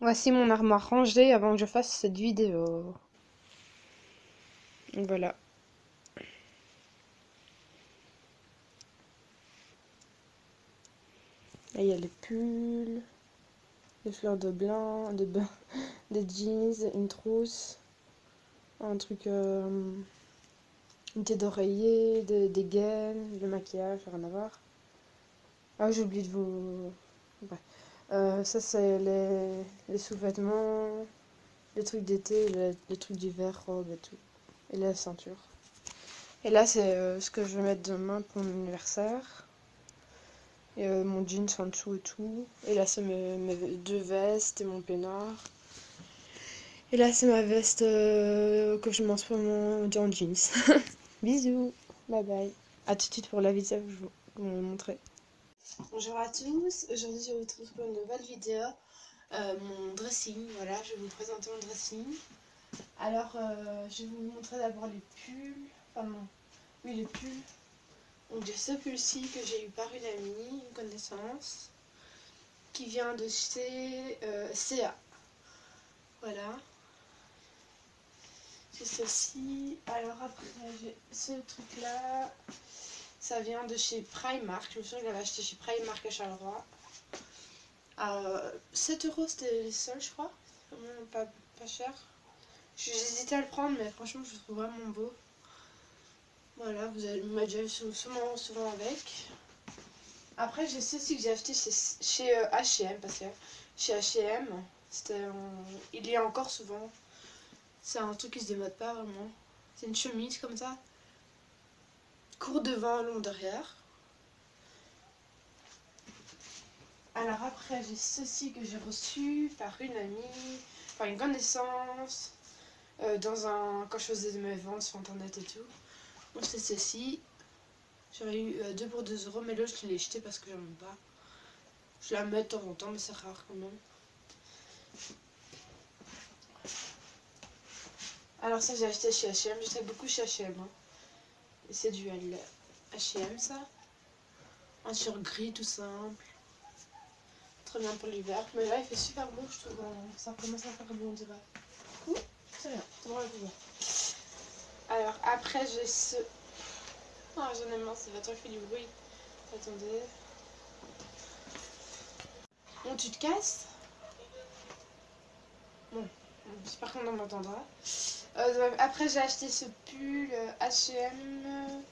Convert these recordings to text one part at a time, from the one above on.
Voici mon armoire rangée avant que je fasse cette vidéo. Donc voilà. Là, il y a les pulls, des fleurs de blanc, des jeans, une trousse, un truc, une tête d'oreiller, des gaines, le maquillage, rien à voir. Ah, j'ai oublié de vous... Bref. Ça, c'est les sous-vêtements, les trucs d'été, les trucs d'hiver, robes et tout. Et la ceinture. Et là, c'est ce que je vais mettre demain pour mon anniversaire. Et mon jeans en dessous et tout. Et là, c'est mes deux vestes et mon peignoir. Et là, c'est ma veste que je mets en ce moment en jeans. Bisous, bye bye. A tout de suite pour la vidéo, je vous montrer. Bonjour à tous, aujourd'hui je vous retrouve pour une nouvelle vidéo. Mon dressing, voilà, je vais vous présenter mon dressing. Alors, je vais vous montrer d'abord les pulls. Enfin, non, oui, les pulls. Donc, j'ai ce pull-ci que j'ai eu par une amie, une connaissance, qui vient de chez CA. Voilà. J'ai ceci. Alors après, j'ai ce truc-là. Ça vient de chez Primark. Je me souviens que j'avais acheté chez Primark à Charleroi. 7 € c'était les seuls, je crois. Vraiment pas cher. J'hésitais à le prendre, mais franchement, je le trouve vraiment beau. Voilà, vous m'avez déjà vu souvent avec. Après, j'ai ceci que j'ai acheté chez H&M, parce que chez H&M, il y a encore souvent. C'est un truc qui se démode pas vraiment. C'est une chemise comme ça, court devant, long derrière. Alors après, j'ai ceci que j'ai reçu par une amie, par une connaissance, quand je faisais mes ventes sur internet et tout. Donc c'est ceci. J'aurais eu 2 pour 2 €, mais là je l'ai jeté parce que j'aime pas. Je la mets de temps en temps, mais c'est rare quand même. Alors ça, j'ai acheté chez H&M. J'achète beaucoup chez H&M. Hein. Et c'est du H&M ça. Un sur gris tout simple. Très bien pour l'hiver. Mais là, il fait super beau, je trouve. Ça commence à faire beau, on dirait. Ouh, c'est bien. C'est vraiment bien. Alors après, j'ai ce... Oh, j'en ai marre, c'est votre qui fait du bruit. Attendez. Bon, tu te casses? Bon, j'espère qu'on en m'entendra. Après, j'ai acheté ce pull H&M.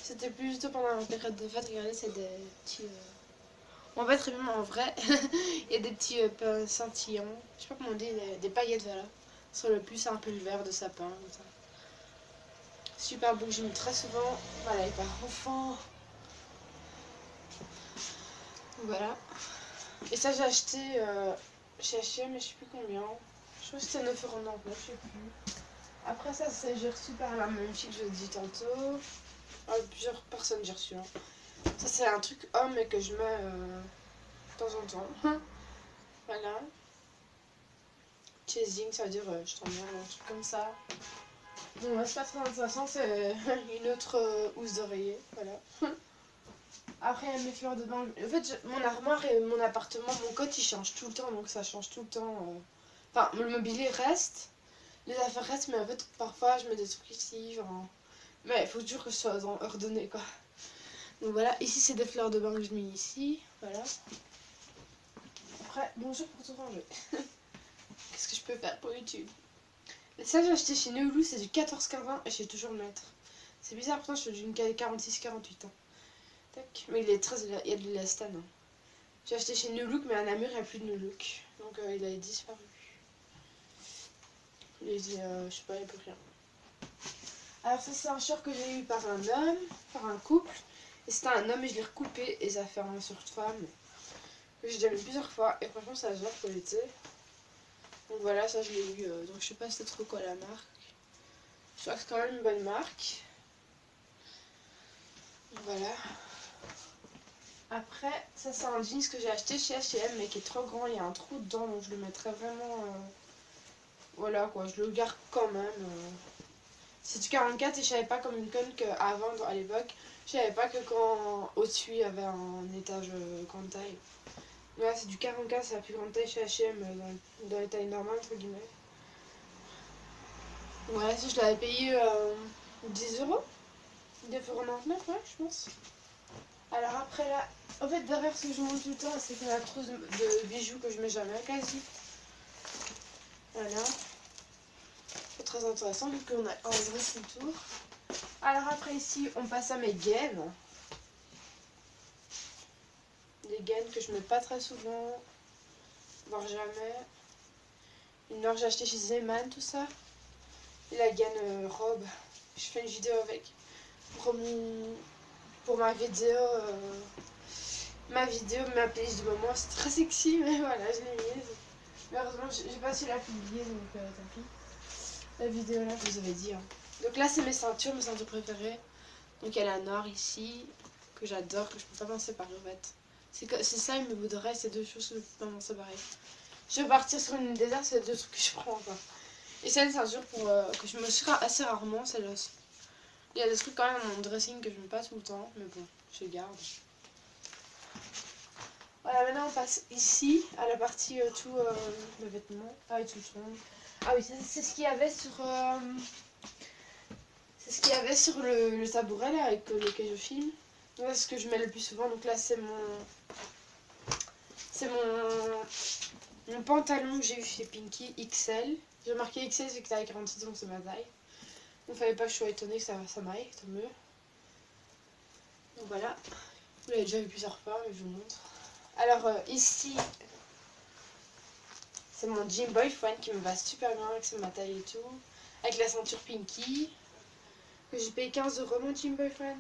C'était plutôt pendant la période de fête. Regardez, c'est des petits... En fait, vraiment, en vrai, il y a des petits scintillants. Je sais pas comment on dit, des paillettes, voilà. Sur le pull, c'est un peu le vert de sapin, comme ça. Super beau que j'ai mis très souvent. Voilà, il part enfant. Voilà. Et ça, j'ai acheté chez H&M, mais je sais plus combien. Je crois que c'était 9,99 €, je sais plus. Après ça, j'ai reçu par la même fille que je vous ai dit tantôt. Plusieurs personnes j'ai reçu. Hein. Ça, c'est un truc homme et que je mets de temps en temps. Voilà. Chasing, ça veut dire je t'emmerde, un truc comme ça. Bon, c'est pas très intéressant, c'est une autre housse d'oreiller. Voilà. Après, il y a mes fleurs de bain. En fait, mon armoire et mon appartement, mon code, il change tout le temps, donc ça change tout le temps. Enfin, le mobilier reste, les affaires restent, mais en fait, parfois, je mets des trucs ici. Genre... Mais il faut toujours que ce soit ordonné, quoi. Donc voilà, ici, c'est des fleurs de bain que je mets ici. Voilà. Après, bonjour pour tout ranger. Qu'est-ce que je peux faire pour YouTube? Et ça, j'ai acheté chez Neulu, c'est du 14,80 et je sais toujours le mettre. C'est bizarre, pourtant, je suis d'une 46-48 ans. Tac. Mais il est très. Il y a de l'élastane. Hein. J'ai acheté chez New Look, mais à Namur, il n'y a plus de New Look. Donc il a disparu. Je sais pas, il n'y a plus rien. Alors, ça, c'est un short que j'ai eu par un homme, par un couple. Et c'était un homme et je l'ai recoupé et ça fait un short femme. Que j'ai déjà mis plusieurs fois et franchement, ça se voit pour l'été. Donc voilà, ça, je l'ai eu. Donc je sais pas si c'est trop quoi la marque. Je crois que c'est quand même une bonne marque. Voilà. Après, ça c'est un jeans que j'ai acheté chez H&M mais qui est trop grand, il y a un trou dedans donc je le mettrais vraiment... Voilà quoi, je le garde quand même. C'est du 44 et je savais pas comme une conne qu'avant, à l'époque, je savais pas que quand au-dessus il y avait un étage grande taille. Ouais, c'est du 44, c'est la plus grande taille chez H&M dans les tailles normales, entre guillemets. Ouais, si je l'avais payé 10 euros. 9,99 €, ouais, je pense. Alors après là, en fait derrière ce que je montre tout le temps, c'est la trousse de bijoux que je mets jamais quasi. Voilà. C'est très intéressant vu qu'on a un vrai tour. Alors après ici, on passe à mes gaines. Des gaines que je mets pas très souvent, voire jamais. Une heure j'ai acheté chez Zeman, tout ça. Et la gaine robe. Je fais une vidéo avec. Pour ma vidéo. Ma playlist du moment, c'est très sexy, mais voilà, je l'ai mise. Mais heureusement, j'ai pas su la publier, donc tant pis. La vidéo là, je vous avais dit. Hein. Donc là, c'est mes ceintures préférées. Donc il y a la noire ici, que j'adore, que je peux pas m'en séparer en fait. C'est ça, il me voudrait, c'est deux choses que je peux pas m'en séparer. Je vais partir sur une désert, c'est deux trucs que je prends quoi. Et c'est une ceinture que je me suis assez rarement, celle-là aussi. Il y a des trucs quand même dans mon dressing que je mets pas tout le temps, mais bon, je les garde. Voilà, maintenant on passe ici à la partie tout le vêtement. Ah, et tout le son. Ah oui, c'est ce qu'il y avait sur. C'est ce qu'il y avait sur le tabouret là avec lequel je filme. Donc là, c'est ce que je mets le plus souvent. Donc là, c'est mon. C'est mon pantalon que j'ai eu chez Pinky XL. J'ai marqué XL, c'est que t'as 46, donc c'est ma taille. Donc fallait pas que je sois étonnée que ça m'aille, tant mieux. Donc voilà. Vous l'avez déjà vu plusieurs fois, mais je vous montre. Alors ici, c'est mon jean boyfriend qui me va super bien avec ma taille et tout. Avec la ceinture Pinky. Que j'ai payé 15 € mon jean boyfriend.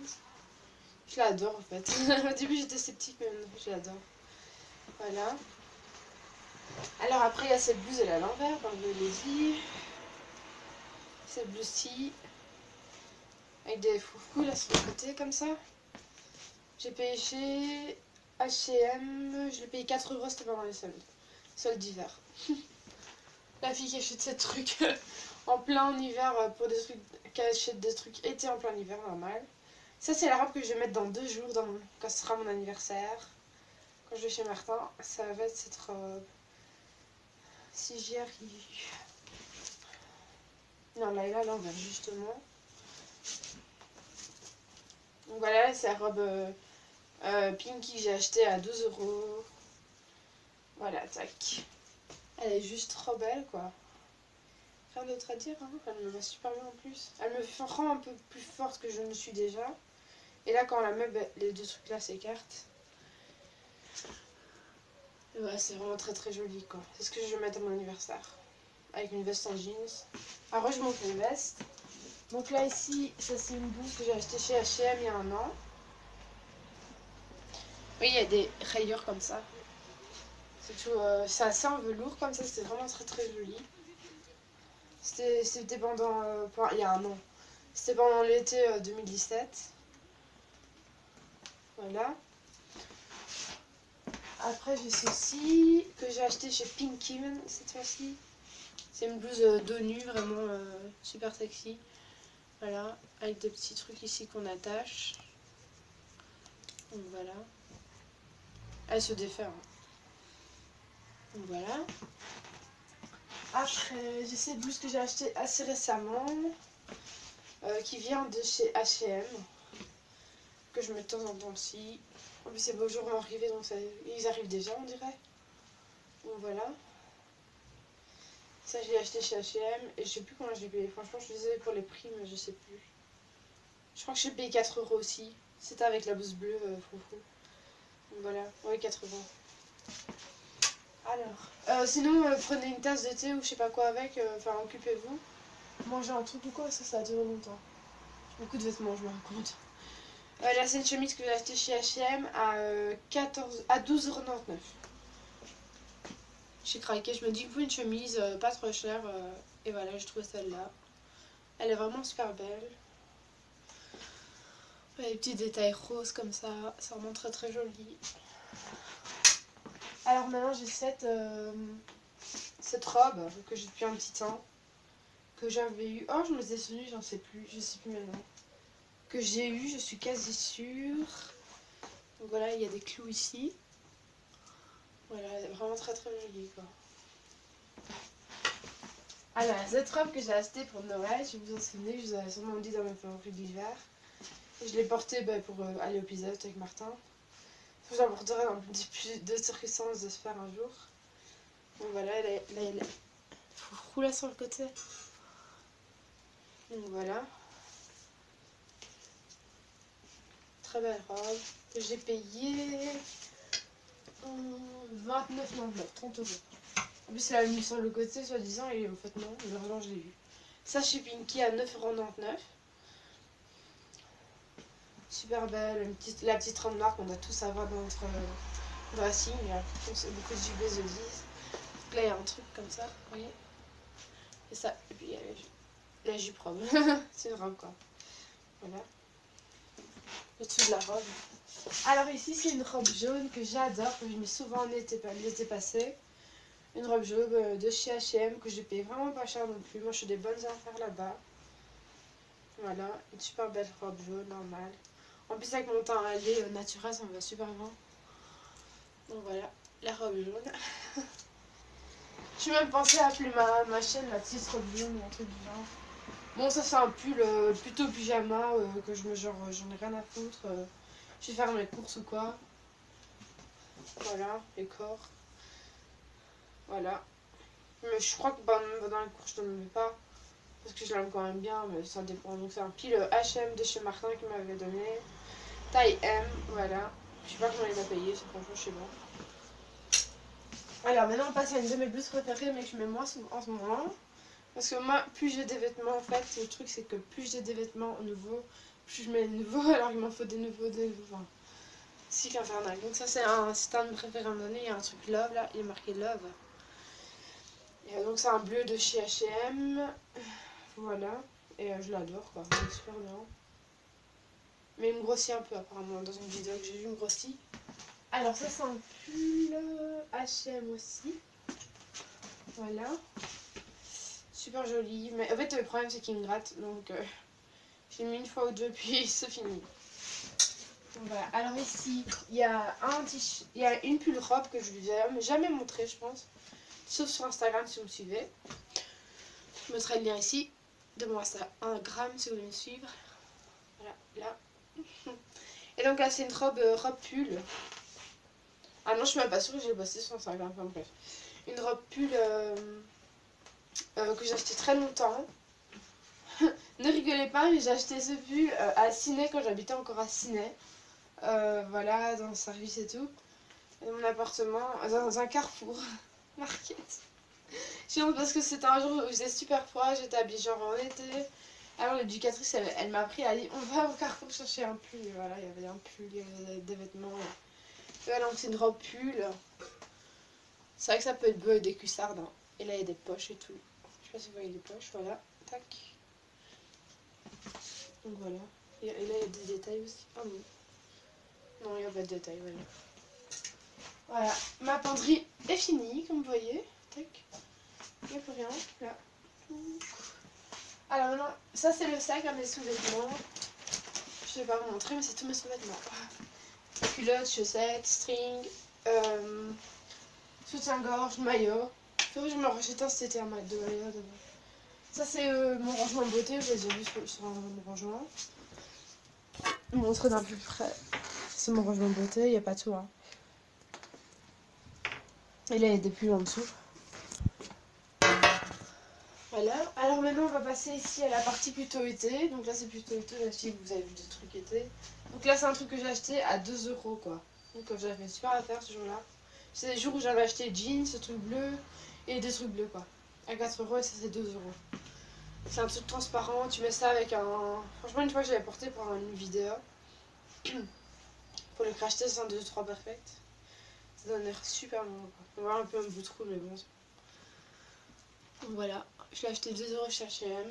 Je l'adore en fait. Au début j'étais sceptique, mais maintenant je l'adore. Voilà. Alors après il y a cette blouse, elle est à l'envers, dans le lazy. Cette blouse-ci. Avec des foufous là sur le côté comme ça. J'ai payé chez H&M. Je l'ai payé 4 €, c'était pendant les soldes. Soldes d'hiver. La fille qui achète ces trucs en plein hiver pour des trucs. Qui achète des trucs été en plein hiver, normal. Ça c'est la robe que je vais mettre dans 2 jours quand ce sera mon anniversaire. Quand je vais chez Martin, ça va être cette robe. Si j'y arrive. Non, là, elle est à l'envers, justement. Donc voilà, c'est la robe Pinky que j'ai achetée à 12 €. Voilà, tac. Elle est juste trop belle, quoi. Rien d'autre à dire, hein. Elle me va super bien en plus. Elle me rend un peu plus forte que je ne suis déjà. Et là, quand on la met, bah, les deux trucs là s'écartent. Ouais, c'est vraiment très très joli, quoi. C'est ce que je vais mettre à mon anniversaire. Avec une veste en jeans. Alors, je monte une veste. Donc là, ici, ça c'est une blouse que j'ai achetée chez H&M il y a un an. Oui, il y a des rayures comme ça. C'est tout. C'est assez en velours comme ça, c'était vraiment très très joli. C'était pendant. Il y a un an. C'était pendant l'été 2017. Voilà. Après, j'ai ceci que j'ai acheté chez Pinky cette fois-ci. C'est une blouse dos nu, vraiment super sexy. Voilà, avec des petits trucs ici qu'on attache. Donc voilà. Elle se défait. Hein. Donc voilà. Après, j'ai cette blouse que j'ai achetée assez récemment. Qui vient de chez H&M. Que je mets de temps en temps aussi. En plus, ces beaux jours vont arriver, donc ils arrivent déjà, on dirait. Donc voilà. Ça, je l'ai acheté chez H&M et je sais plus comment je l'ai payé. Franchement, je suis désolée pour les prix, mais je sais plus. Je crois que j'ai payé 4 € aussi. C'était avec la blouse bleue, foufou. Donc voilà, ouais, 80. Alors, sinon, prenez une tasse de thé ou je sais pas quoi avec, enfin, occupez-vous. Mangez un truc ou quoi, ça a duré longtemps. J'ai beaucoup de vêtements, je me rends compte. Là, c'est une chemise que j'ai achetée chez H&M à 12,99 €. J'ai craqué, je me dis qu'il faut une chemise pas trop chère. Et voilà, j'ai trouvé celle-là. Elle est vraiment super belle. Les petits détails roses comme ça, c'est vraiment très très joli. Alors maintenant j'ai cette robe que j'ai depuis un petit temps. Que j'avais eu. Oh, je me les ai souvenus, je sais plus maintenant. Que j'ai eu, je suis quasi sûre. Donc voilà, il y a des clous ici. Voilà, elle est vraiment très très jolie quoi. Alors, cette robe que j'ai achetée pour Noël, je vous en souvenez, je vous avais sûrement dit dans mes favoris d'hiver. Je l'ai portée pour aller au Pizza Hut avec Martin. J'en porterai dans plus de circonstances de se faire un jour. Donc voilà, elle est roulée sur le côté. Donc voilà. Très belle robe que j'ai payée 29,99, 30 euros. En plus, elle a mis sur le côté, soi-disant, et en fait, non, l'argent, je l'ai eu. Ça, chez Pinky à 9,99 €. Super belle, la petite robe noire qu'on doit tous avoir dans notre dressing. C'est beaucoup de jupes de 10. Donc là, il y a un truc comme ça, vous voyez. Et ça, et puis il y a la jupe robe. C'est une robe, quoi. Voilà. Le dessous de la robe. Alors ici, c'est une robe jaune que j'adore, que je mets souvent en l'été passé. Une robe jaune de chez H&M que j'ai payé vraiment pas cher non plus. Moi, je fais des bonnes affaires là-bas. Voilà, une super belle robe jaune, normale. En plus, avec mon teint lait naturel, ça me va super bien. Donc voilà, la robe jaune. J'ai même pensé à appeler ma chaîne la petite robe jaune ou un truc du genre. Bon, ça c'est un pull plutôt pyjama que je me genre, j'en ai rien à foutre. Je vais faire mes courses ou quoi. Voilà, les corps. Voilà. Mais je crois que dans les courses, je ne le mets pas. Parce que je l'aime quand même bien, mais ça dépend. Donc c'est un pull H&M de chez Martin qui m'avait donné. Taille M, voilà. Je sais pas comment il m'a payé, c'est franchement, je sais pas. Alors maintenant on passe à une de mes blouses préférées, mais que je mets moins en ce moment. Parce que moi, plus j'ai des vêtements, en fait, le truc c'est que plus j'ai des vêtements nouveaux, plus je mets de nouveaux, alors il m'en faut des nouveaux, Enfin, cycle infernal. Donc ça c'est un de mes préférés à un moment donné, il y a un truc Love là, il est marqué Love. Et donc c'est un bleu de chez H&M. Voilà. Et je l'adore quoi, il est super bien. Mais il me grossit un peu apparemment, dans une vidéo que j'ai vue, il me grossit. Alors ça c'est un pull H&M aussi. Voilà. Super joli. Mais en fait le problème c'est qu'il me gratte, donc je l'ai mis une fois ou deux puis c'est fini. Donc, voilà. Alors ici il y a il y a une pull robe que je vous ai jamais montré je pense. Sauf sur Instagram si vous me suivez. Je mettrai le lien ici de mon Instagram si vous voulez me suivre. Voilà, là. Et donc là c'est une robe pull. Ah non je suis même pas sûre que j'ai posté sur Instagram, enfin bref. Une robe pull que j'ai acheté très longtemps. Ne rigolez pas, mais j'ai acheté ce pull à Ciné quand j'habitais encore à Ciné. Voilà, dans le service et tout. Dans mon appartement, dans un carrefour. Market. Je honte parce que c'était un jour où il faisait super froid, j'étais habillée genre en été. Alors l'éducatrice, elle m'a pris, elle a dit on va au carrefour chercher un pull. Et voilà, il y avait un pull, il y avait des vêtements. Et voilà, donc c'est une robe pull. C'est vrai que ça peut être beau avec des cuissardes. Hein. Et là, il y a des poches et tout. Je sais pas si vous voyez les poches, voilà. Tac. Donc voilà. Et là, il y a des détails aussi. Ah non. Non, il n'y a pas de détails, voilà. Voilà, ma penderie est finie, comme vous voyez. Tac. Il n'y a plus rien. Là. Alors maintenant, ça c'est le sac à mes sous-vêtements. Je vais pas vous montrer, mais c'est tous mes sous-vêtements. Culottes, chaussettes, string, soutien-gorge, maillot. Je me rachète un cet été un de maillot. Ça c'est mon rangement beauté, je les ai vus sur mon rangement. Je vous montrer d'un plus près. C'est mon rangement beauté, il n'y a pas tout. Hein. Et là il y a des pulls en dessous. Voilà, alors maintenant on va passer ici à la partie plutôt été. Donc là c'est plutôt été, là si vous avez vu des trucs été. Donc là c'est un truc que j'ai acheté à 2 € quoi. Donc j'avais fait super affaire ce jour-là. C'est les jours où j'avais acheté jeans, ce truc bleu et des trucs bleus quoi. À 4 € et ça c'est 2 €. C'est un truc transparent, tu mets ça avec un... Franchement une fois je l'avais porté pour une vidéo. Pour le crash test 1, 2, 3 perfect. Ça donne l'air super bon quoi. On voit un peu un bout de trou mais bon. Donc voilà, je l'ai acheté 2 € chez H&M.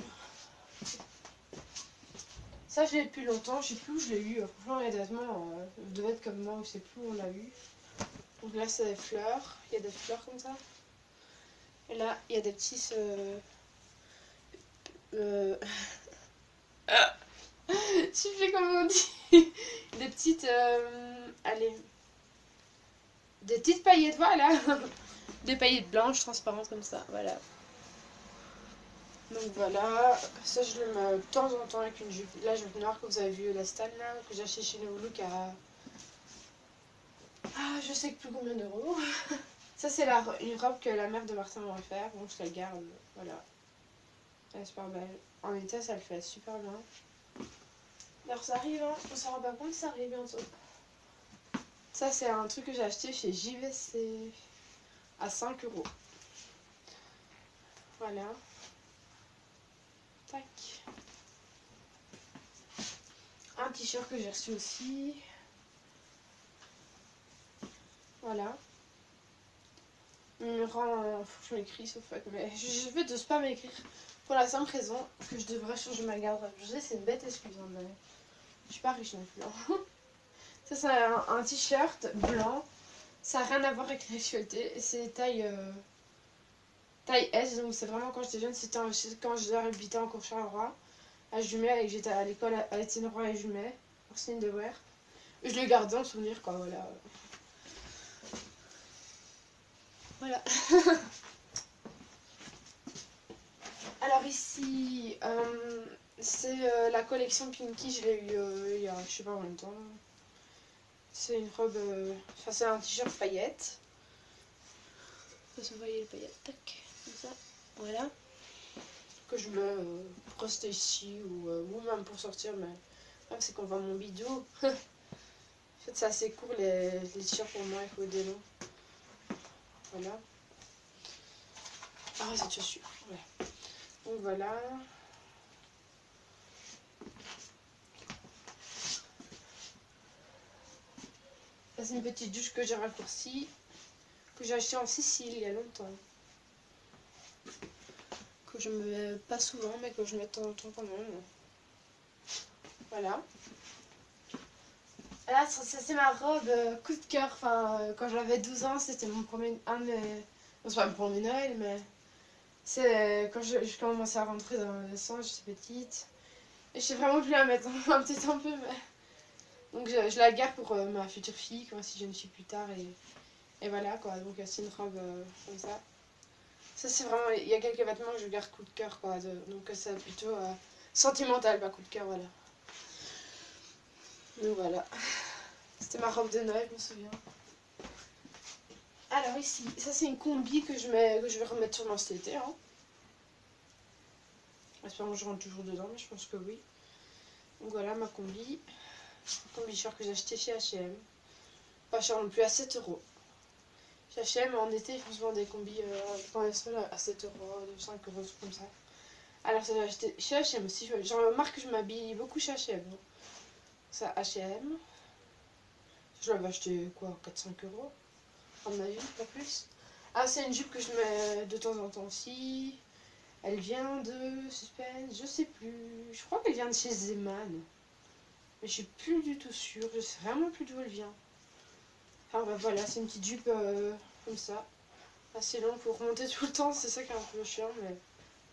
Ça, je l'ai depuis longtemps, je sais plus où je l'ai eu. Franchement, les vêtements devaient être comme moi, je sais plus où on l'a eu. Donc là, c'est des fleurs. Il y a des fleurs comme ça. Et là, il y a des petits. Je sais plus comment on dit. Des petites. Allez. des petites paillettes, voilà. Des paillettes blanches transparentes comme ça, voilà. Donc voilà, ça je le mets de temps en temps avec une jupe. La jupe noire que vous avez vue, la Stan là, que j'ai acheté chez New Look à... Ah, je sais plus combien d'euros. Ça c'est une robe que la mère de Martin m'a offert, donc je la garde, voilà. Elle est super belle. En été ça le fait super bien. Alors ça arrive, hein, on s'en rend pas compte, ça arrive bientôt. Ça c'est un truc que j'ai acheté chez JVC à 5 euros. Voilà. Tac. Un t-shirt que j'ai reçu aussi. Voilà. Il me rend... Faut que je m'écris, sauf que... Mais je vais de pas m'écrire. Pour la simple raison que je devrais changer ma garde-robe. Je sais, c'est une bête excuse, hein, mais... Je suis pas riche non plus. Hein. Ça, c'est un t-shirt blanc. Ça n'a rien à voir avec l'actualité. C'est taille... taille S, donc c'est vraiment quand j'étais jeune. C'était quand j'habitais en Cour-Charleroi. À Jumet, et j'étais à l'école à Étienne Roy et Jumet. Arsène de Weir. Je le gardais en souvenir, quoi, voilà. Voilà. Alors ici, c'est la collection Pinky, je l'ai eu il y a je sais pas combien de temps. C'est une robe, enfin c'est un t-shirt paillettes. Vous voyez les paillettes, tac, comme ça, voilà. Que je mets pour rester ici ou même pour sortir, mais même c'est qu'on voit mon bidou. En fait c'est assez court les t-shirts pour moi, il faut des longs. Voilà. Ah cette chaussure, ouais. Donc voilà. C'est une petite douche que j'ai raccourcie, que j'ai acheté en Sicile il y a longtemps. Que je me mets pas souvent, mais que je mets de temps en temps quand même. Voilà. Là, ça c'est ma robe coup de cœur. Enfin, quand j'avais 12 ans, c'était mon premier... Un de mes... Non, c'est pas mon premier Noël, mais... C'est quand je commençais à rentrer dans l'adolescence, j'étais petite. Et je sais vraiment plus la mettre, peut-être un peu, mais... Donc je la garde pour ma future fille, quoi, si je ne suis plus tard. Et voilà, quoi. Donc c'est une robe comme ça. Ça, c'est vraiment... Il y a quelques vêtements que je garde coup de cœur, quoi. Donc c'est plutôt sentimental, pas coup de cœur, voilà. Donc voilà. C'était ma robe de Noël, je me souviens. Alors ici, ça c'est une combi que je vais remettre sûrement cet été. Hein. J'espère que je rentre toujours dedans, mais je pense que oui. Donc voilà ma combi. Combi short que j'ai acheté chez H&M. Pas cher non plus, à 7 euros. Chez H&M en été, ils font souvent des combis dans les soldes à 7 euros, 5 euros, comme ça. Alors ça j'ai acheté chez H&M aussi. J'en remarque que je m'habille beaucoup chez H&M. Ça H&M. Je l'avais acheté quoi, 4-5 euros. À mon avis, pas plus. Ah, c'est une jupe que je mets de temps en temps aussi. Elle vient de Suspense, je sais plus. Je crois qu'elle vient de chez Zeman. Mais je suis plus du tout sûre. Je sais vraiment plus d'où elle vient. Enfin bah, voilà, c'est une petite jupe comme ça. Assez longue pour remonter tout le temps. C'est ça qui est un peu chiant, mais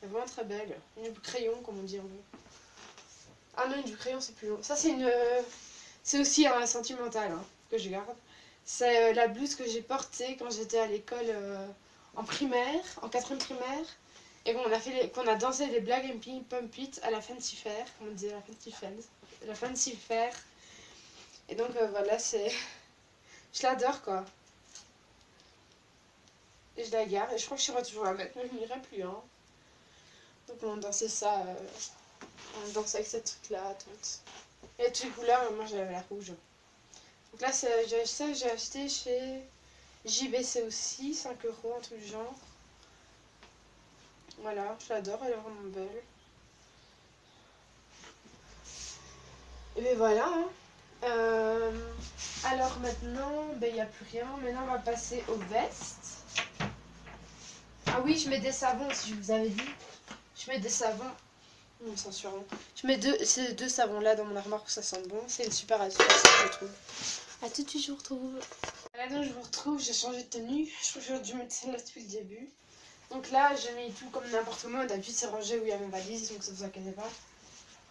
elle est vraiment très belle. Une jupe crayon, comme on dit en vrai. Ah non, une jupe crayon, c'est plus long. Ça, c'est une. C'est aussi un sentimental hein, que je garde. C'est la blouse que j'ai portée quand j'étais à l'école en primaire, en 4ème primaire. Et qu'on a dansé les Black and Pink Pump It à la Fancy Fair, comme on disait la Fancy Fair. Et donc voilà, c'est... Je l'adore quoi. Et je la garde, et je crois que je saurais toujours la mettre, mais je n'irai plus. Hein. Donc on dansait ça, on dansait avec cette truc là, toutes. Et toutes les couleurs, moi j'avais la rouge. Donc là, j'ai acheté chez JBC aussi, 5 euros, un truc du genre. Voilà, je l'adore, elle est vraiment belle. Et bien voilà, hein. Alors maintenant, il n'y a plus rien. Maintenant, on va passer aux vestes. Ah oui, je mets des savons, si je vous avais dit. Je mets des savons. Non, c'est sûr. Je mets ces deux savons-là dans mon armoire pour que ça sente bon. C'est une super astuce, je trouve. À tout de suite, je vous retrouve. Là, donc, je vous retrouve. J'ai changé de tenue. Je trouve que j'aurais dû mettre celle-là depuis le début. Donc là, j'ai mis tout comme n'importe comment. D'habitude, c'est rangé où il y a ma valise, donc ça vous inquiétez pas.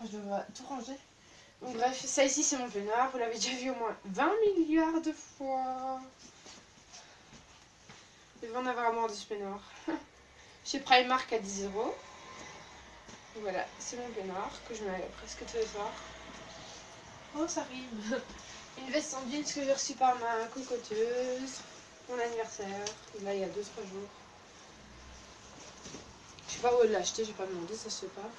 Je devrais tout ranger. Donc bref, ça ici c'est mon peignoir, vous l'avez déjà vu au moins 20 milliards de fois. Il va en avoir à moins de ce peignoir. Chez Primark à 10 euros. Voilà, c'est mon peignoir que je mets presque tous les soirs. Oh, ça rime. Une veste en jeans que j'ai reçue par ma cocoteuse. Mon anniversaire. Là, il y a 2-3 jours. Je sais pas où elle l'a acheté, j'ai pas demandé, ça se fait pas.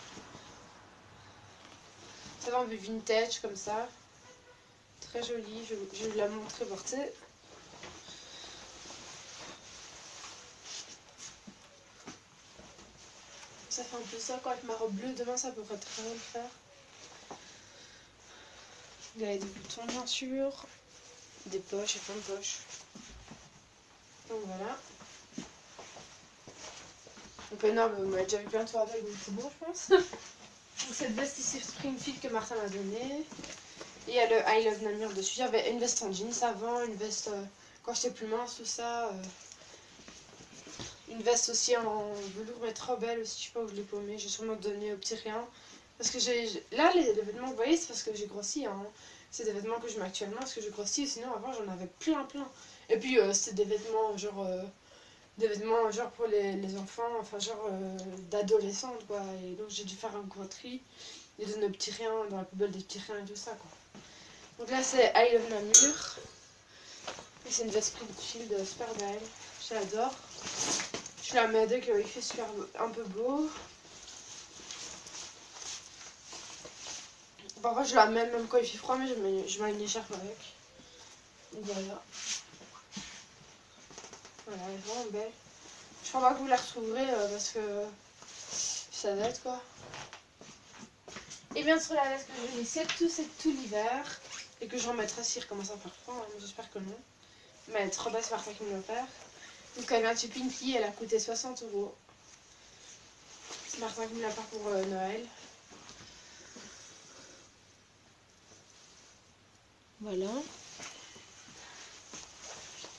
Ça va en vintage comme ça. Très jolie, je vais la montrer portée. Ça fait un peu ça quoi, avec ma robe bleue. Demain, ça pourrait très bien le faire. Il y a des boutons, bien sûr. Des poches, et plein de poches. Donc voilà. Mon peignoir, vous m'avez déjà vu plein de fois avec, donc c'est bon, je pense. Donc cette veste ici Springfield que Martin m'a donnée. Et il y a le I Love Namur dessus. J'avais une veste en jeans avant, une veste quand j'étais plus mince, tout ça. Une veste aussi en velours, mais trop belle aussi. Je sais pas où je l'ai paumée. J'ai sûrement donné au petit rien. Parce que là, les vêtements, vous voyez, c'est parce que j'ai grossi. Hein. C'est des vêtements que je mets actuellement parce que j'ai grossi. Sinon, avant, j'en avais plein. Et puis, c'était des vêtements genre pour les enfants, enfin genre d'adolescentes quoi. Et donc j'ai dû faire un gros tri et donner aux petits riens dans la poubelle des petits riens et tout ça quoi. Donc là c'est I Love Namur. Et c'est une veste Springfield super belle. Je l'adore. Je la mets dès qu'il fait super un peu beau. Parfois je la mets même quand il fait froid mais je mets une écharpe avec. Donc voilà. Voilà, elle est vraiment belle. Je crois pas que vous la retrouverez parce que ça date quoi. Et bien sûr la veste que je mets c'est tout l'hiver. Et que je remettrai s'il recommence à faire froid, hein, mais j'espère que non. Mais elle est trop belle, c'est Martin qui me l'a offert. Donc elle vient de chez Pinky, elle a coûté 60 euros. C'est Martin qui me l'a offert pour Noël. Voilà.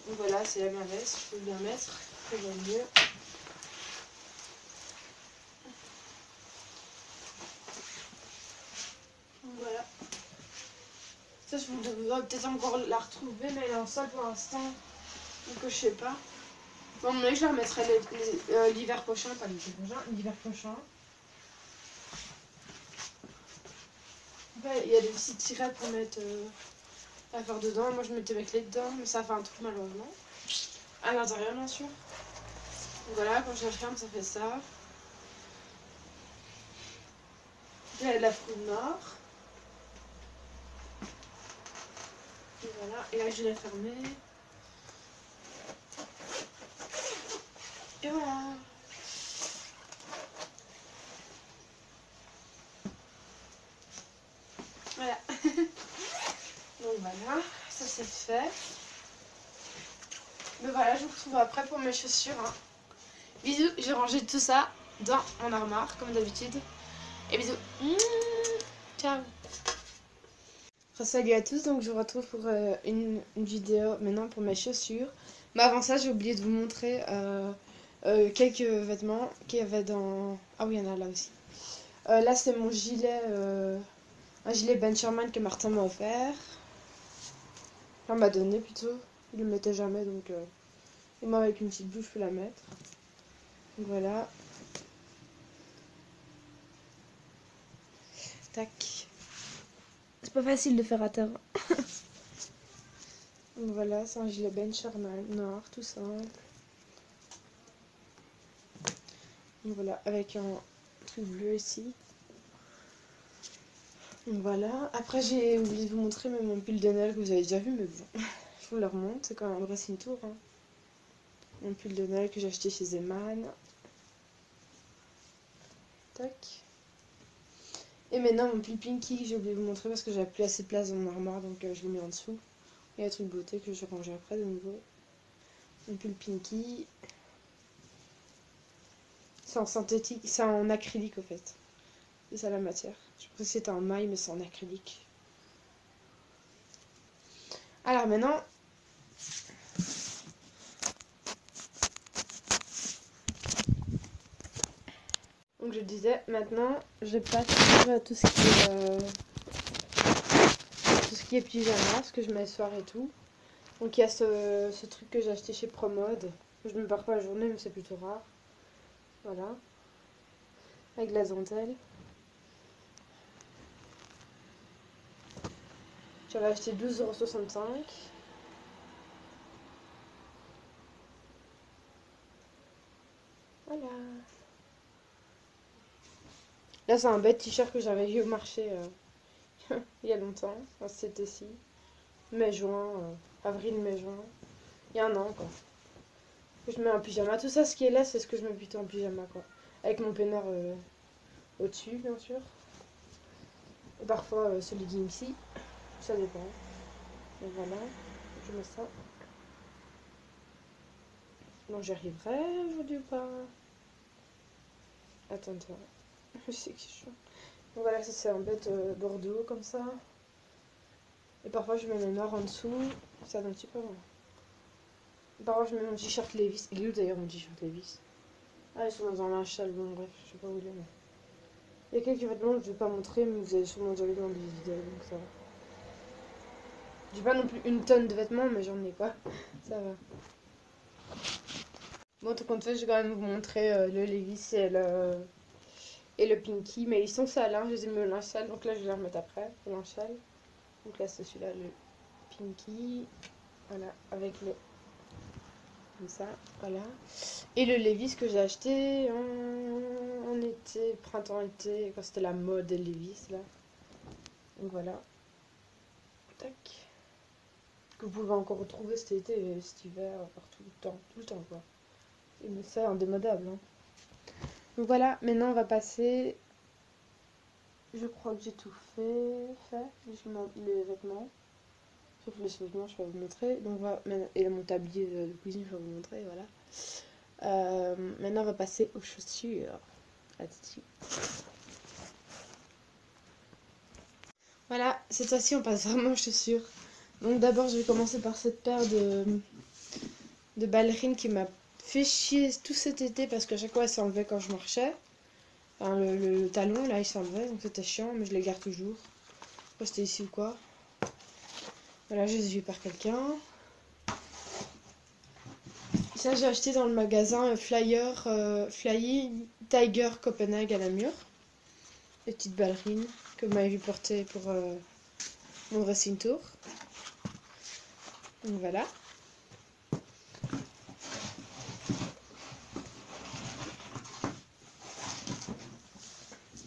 Donc voilà, c'est la ma veste, je peux bien mettre, je vois mieux. Donc voilà. Ça, je voudrais peut-être encore la retrouver, mais elle est en solde pour l'instant. Donc je sais pas. Bon, mais je la remettrai l'hiver prochain, pas l'hiver prochain, l'hiver prochain. Après, il y a des petites tirettes pour mettre à faire dedans. Moi, je mettais mes clés dedans, mais ça fait un trou malheureusement. À l'intérieur, bien sûr. Donc voilà, quand je la ferme, ça fait ça. Là, il y a de la fruit noire. Et voilà, et là, je l'ai fermée. Et voilà. Voilà. Donc voilà, ça c'est fait. Mais voilà, je vous retrouve après pour mes chaussures. Hein. Bisous, j'ai rangé tout ça dans mon armoire, comme d'habitude. Et bisous. Ciao. Enfin, salut à tous, donc je vous retrouve pour une vidéo maintenant pour mes chaussures. Mais avant ça, j'ai oublié de vous montrer quelques vêtements qu'il y avait dans... Ah oui, il y en a là aussi. Là, c'est mon gilet, un gilet Ben Sherman que Martin m'a offert. Enfin, m'a donné plutôt. Il le mettait jamais, donc... Et moi, avec une petite blouse, je peux la mettre. Donc voilà. Tac. C'est pas facile de faire à terre. Donc voilà, c'est un gilet Ben Sherman noir, tout simple. Donc voilà, avec un truc bleu ici. Donc voilà. Après, j'ai oublié de vous montrer même mon pull de Noël que vous avez déjà vu, mais bon, je vous le remonte. C'est quand même un vrai tour. Hein. Mon pull de Noël que j'ai acheté chez Zeman. Tac. Et maintenant, mon pull Pinky, j'ai oublié de vous montrer parce que j'avais plus assez de place dans mon armoire, donc je l'ai mis en dessous. Et un truc beauté que je vais ranger après de nouveau. Mon pull Pinky. C'est en synthétique, c'est en acrylique au fait. C'est ça la matière. Je pensais que c'était en maille, mais c'est en acrylique. Alors maintenant, donc je disais, maintenant je passe sur tout ce qui est pyjama, ce que je mets le soir et tout. Donc il y a ce truc que j'ai acheté chez Promode. Je me pars pas la journée, mais c'est plutôt rare. Voilà. Avec la dentelle. J'avais acheté 12,65 €. Voilà. Là, c'est un bête t-shirt que j'avais vu au marché il y a longtemps. Enfin, c'était ci. Mai-juin. Avril, mai-juin. Il y a un an, quoi. Que je mets en pyjama. Tout ça, ce qui est là, c'est ce que je mets plutôt en pyjama, quoi. Avec mon peignoir au-dessus, bien sûr. Et parfois, ce legging-ci. Ça dépend. Et voilà. Je mets ça. Donc, j'y arriverai aujourd'hui ou pas? Attends, je sais que je suis. Donc voilà, ça c'est un bête bordeaux comme ça. Et parfois je mets mes noirs en dessous. Ça donne un petit peu moins. Parfois je mets mon t-shirt Levi's. Il est où d'ailleurs mon t-shirt Levi's? Ah, ils sont dans un linge sale, bon bref, je sais pas où il est. Mais... il y a quelques vêtements que je vais pas montrer, mais vous avez sûrement déjà vu dans des vidéos, donc ça va. J'ai pas non plus une tonne de vêtements, mais j'en ai quoi. Ça va. Bon, tout compte fait, je vais quand même vous montrer le Levi's et le Pinky. Mais ils sont sales, hein. Je les ai mis au linge sale, donc là je vais les remettre après, au linge sale. Donc là c'est celui-là, le Pinky. Voilà, avec le... comme ça, voilà. Et le Levi's que j'ai acheté en été, printemps-été, quand c'était la mode des Levi's, là. Donc voilà. Tac. Que vous pouvez encore retrouver cet été et cet hiver, partout, tout le temps, quoi. Mais c'est indémodable, hein. Donc voilà, maintenant on va passer... Je crois que j'ai tout fait. Les vêtements. Sauf les vêtements, je vais vous montrer. Donc voilà, et mon tablier de cuisine, je vais vous montrer, voilà. Maintenant, on va passer aux chaussures. Là-dessus. Voilà, cette fois-ci, on passe vraiment aux chaussures. Donc d'abord, je vais commencer par cette paire de ballerines qui m'a fait chier tout cet été parce qu'à chaque fois, elle s'enlevait quand je marchais. Enfin, le talon, là, il s'enlevait, donc c'était chiant, mais je les garde toujours. Soit c'était ici ou quoi. Voilà, je les ai vues par quelqu'un. Ça, j'ai acheté dans le magasin Flying Tiger Copenhague à Namur. Les petites ballerines que vous m'avez vu porter pour mon dressing tour. Donc voilà.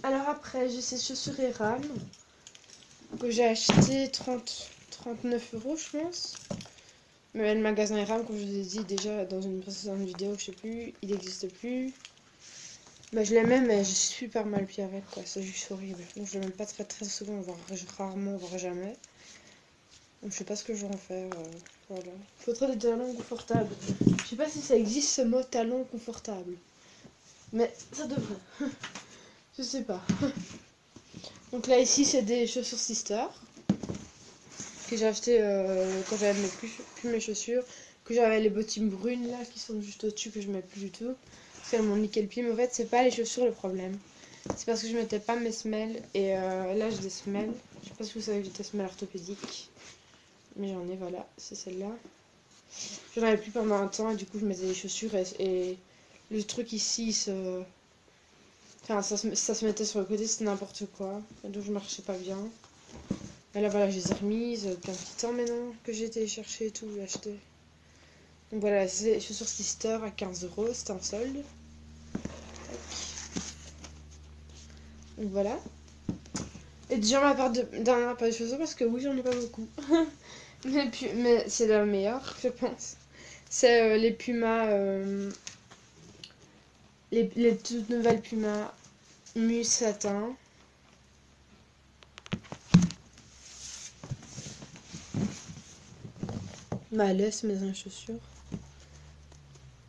Alors après, j'ai ces chaussures Eram que j'ai acheté 39 € je pense. Mais le magasin Eram, comme je vous ai dit déjà dans une précédente vidéo, je sais plus, il n'existe plus. Bah, je l'aimais, mais je suis super mal pied avec, quoi. C'est juste horrible. Donc je l'aime pas très très souvent, voire rarement, voire jamais. Donc je sais pas ce que je vais en faire. Voilà. Il faudrait des talons confortables. Je sais pas si ça existe ce mot talon confortable. Mais ça devrait. Je sais pas. Donc là ici c'est des chaussures Sister. Que j'ai acheté quand j'avais plus mes chaussures. Que j'avais les bottines brunes là qui sont juste au-dessus que je mets plus du tout. Parce qu'elles m'ont niqué le pied. Mais en fait c'est pas les chaussures le problème. C'est parce que je mettais pas mes semelles. Et là j'ai des semelles. Je sais pas si vous savez que j'ai des semelles orthopédiques. Mais j'en ai, voilà. C'est celle-là. J'en avais plus pendant un temps et du coup je mettais les chaussures et le truc ici enfin ça se mettait sur le côté, c'était n'importe quoi. Et donc je marchais pas bien. Et là voilà, je les ai remises depuis un petit temps maintenant que j'ai été les chercher et tout, acheté. Donc voilà, c'est les chaussures Sister à 15 €, c'était en solde. Donc voilà. Et déjà ma part de dernière paire de chaussures parce que oui j'en ai pas beaucoup. mais c'est la meilleure je pense. C'est les Puma, les toutes nouvelles Puma Mus satin. Ma laisse mes chaussures.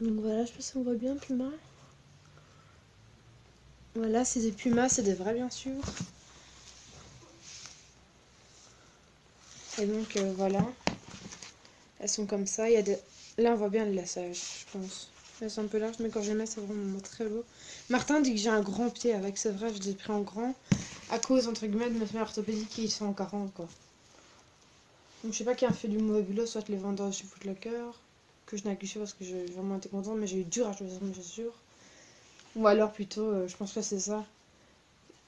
Donc voilà, je sais pas si on voit bien Puma. Voilà, c'est des Pumas, c'est des vrais bien sûr. Et donc voilà, elles sont comme ça. Il y a des... Là on voit bien le lassage, je pense. Elles sont un peu larges, mais quand je les mets, c'est vraiment très beau. Martin dit que j'ai un grand pied avec, c'est vrai, je les ai pris en grand. À cause, entre guillemets, de mes semelles orthopédiques qui sont en 40 quoi. Donc je sais pas qui a fait du mauvais boulot, soit les vendeurs chez Footlocker. que je n'ai accouché parce que j'ai vraiment été contente, mais j'ai eu dur à choisir mes chaussures. Ou alors plutôt, je pense que c'est ça,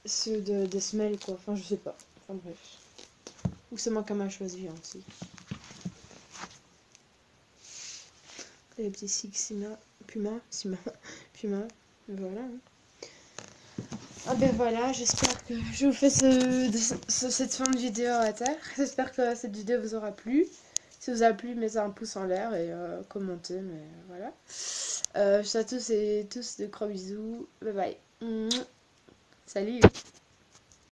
ceux des semelles quoi, enfin je sais pas, enfin bref. Ou c'est moi qui m'a choisi hein, aussi. Et les petits Puma, voilà. Ah ben voilà, j'espère que je vous fais cette fin de vidéo à terre. J'espère que cette vidéo vous aura plu. Si vous a plu, mettez un pouce en l'air et commentez, mais voilà. Je vous souhaite à tous et tous de gros bisous. Bye bye. Salut.